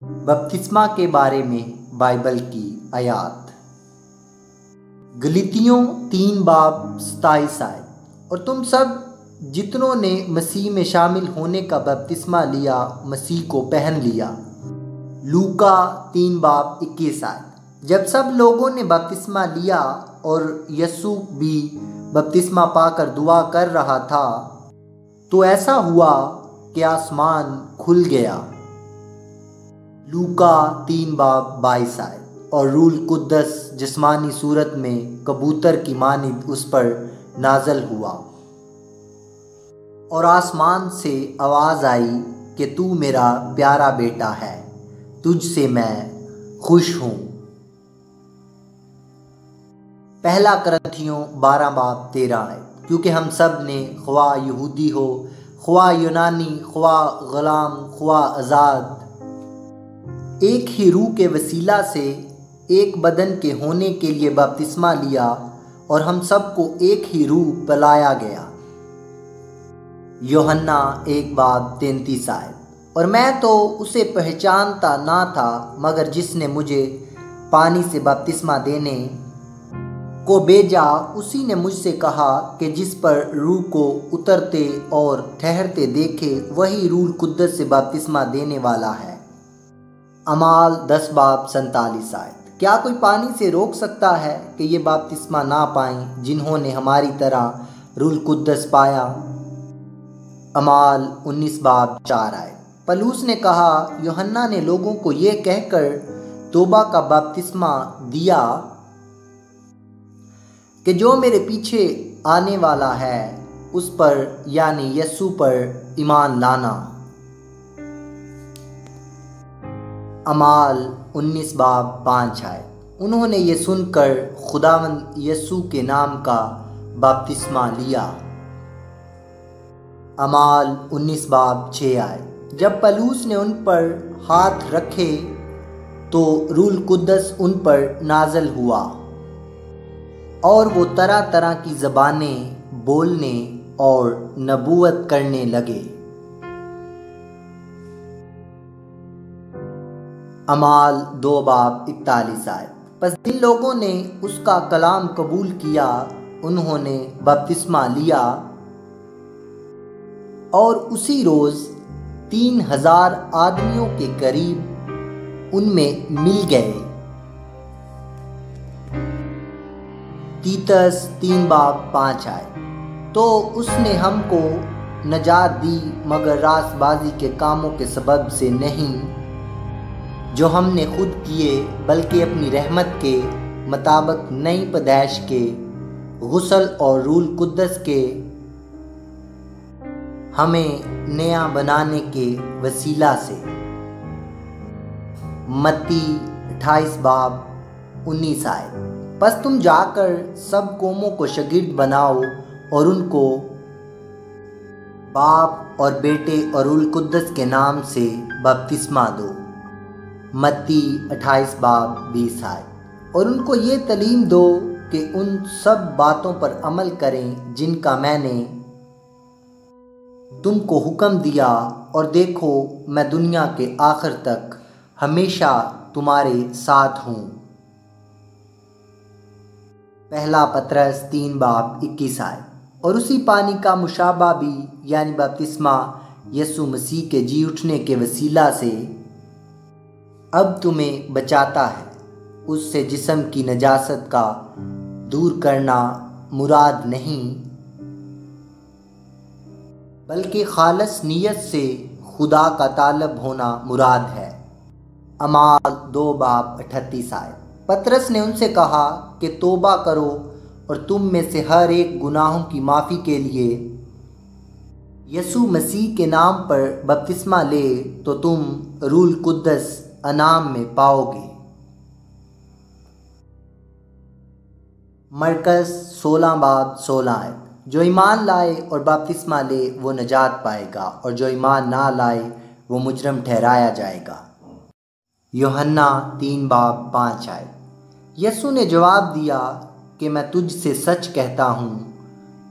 بپتسمہ کے بارے میں بائبل کی آیات۔ گلاطیوں 3:27 اور تم سب جتنوں نے مسیح میں شامل ہونے کا بپتسمہ لیا مسیح کو پہن لیا۔ لوکا 3:21 جب سب لوگوں نے بپتسمہ لیا اور یسوع بھی بپتسمہ پا کر دعا کر رہا تھا تو ایسا ہوا کہ آسمان کھل گیا۔ لوکا 3:22 اور روح القدس جسمانی صورت میں کبوتر کی مانند اس پر نازل ہوا اور آسمان سے آواز آئی کہ تو میرا پیارا بیٹا ہے، تجھ سے میں خوش ہوں۔ پہلا کرنتھیوں 12:13 کیونکہ ہم سب نے خواہ یہودی ہو خواہ یونانی خواہ غلام خواہ آزاد ایک ہی روح کے وسیلہ سے ایک بدن کے ہونے کے لیے بپتسمہ لیا اور ہم سب کو ایک ہی روح پلایا گیا۔ یوحنا 1:33 اور میں تو اسے پہچانتا نہ تھا مگر جس نے مجھے پانی سے بپتسمہ دینے کو بھیجا اسی نے مجھ سے کہا کہ جس پر روح کو اترتے اور ٹھہرتے دیکھے وہی روح القدس سے بپتسمہ دینے والا ہے۔ اعمال 10:47 کیا کوئی پانی سے روک سکتا ہے کہ یہ بپتسمہ نہ پائیں جنہوں نے ہماری طرح روح القدس پایا؟ اعمال 19:4 پولس نے کہا یوحنا نے لوگوں کو یہ کہہ کر توبہ کا بپتسمہ دیا کہ جو میرے پیچھے آنے والا ہے اس پر یعنی یسوع پر ایمان لانا۔ اعمال 19:5 انہوں نے یہ سن کر خداوند یسوع کے نام کا بپتسمہ لیا۔ اعمال 19:6 جب پولس نے ان پر ہاتھ رکھے تو روح القدس ان پر نازل ہوا اور وہ طرح طرح کی زبانیں بولنے اور نبوت کرنے لگے۔ اعمال 2:41 پس جن لوگوں نے اس کا کلام قبول کیا انہوں نے بپتسمہ لیا اور اسی روز 3000 آدمیوں کے قریب ان میں مل گئے۔ تیتس 3:5 تو اس نے ہم کو نجات دی مگر راست بازی کے کاموں کے سبب سے نہیں جو ہم نے خود کیے بلکہ اپنی رحمت کے مطابق نئی پیدائش کے غسل اور روح القدس کے ہمیں نیا بنانے کے وسیلہ سے۔ متی 28:19 پس تم جا کر سب قوموں کو شاگرد بناؤ اور ان کو باپ اور بیٹے اور روح القدس کے نام سے بپتسمہ دو۔ متی 28:20 اور ان کو یہ تعلیم دو کہ ان سب باتوں پر عمل کریں جن کا میں نے تم کو حکم دیا اور دیکھو میں دنیا کے آخر تک ہمیشہ تمہارے ساتھ ہوں۔ پہلا پطرس 3:21 اور اسی پانی کا مشابہ بھی یعنی بپتسمہ یسوع مسیح کے جی اٹھنے کے وسیلہ سے اب تمہیں بچاتا ہے۔ اس سے جسم کی نجاست کا دور کرنا مراد نہیں بلکہ خالص نیت سے خدا کا طالب ہونا مراد ہے۔ اعمال 2:38 پطرس نے ان سے کہا کہ توبہ کرو اور تم میں سے ہر ایک گناہوں کی معافی کے لیے یسوع مسیح کے نام پر بپتسمہ لے تو تم روح القدس انعام میں پاؤ گے۔ مرکز 16:16 جو ایمان لائے اور بپتسمہ لے وہ نجات پائے گا اور جو ایمان نہ لائے وہ مجرم ٹھہرایا جائے گا۔ یوحنا 3:5 یسوع نے جواب دیا کہ میں تجھ سے سچ کہتا ہوں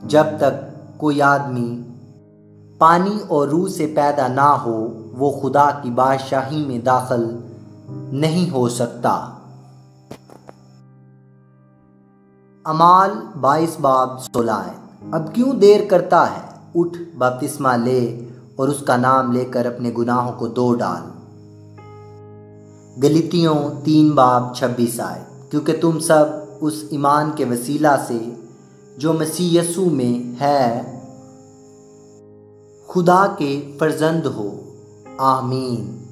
جب تک کوئی آدمی پانی اور روح سے پیدا نہ ہو وہ خدا کی بادشاہی میں داخل نہیں ہو سکتا۔ اعمال 22 باب 16۔ اب کیوں دیر کرتا ہے؟ اٹھ، بپتسمہ لے اور اس کا نام لے کر اپنے گناہوں کو دھو ڈال۔ گلاطیوں 3 باب 26۔ کیونکہ تم سب اس ایمان کے وسیلہ سے جو مسیح یسوع میں ہے خدا کے فرزند ہو۔ آمین۔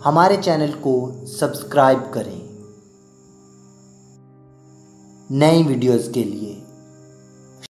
ہمارے چینل کو سبسکرائب کریں نئی ویڈیوز کے لیے۔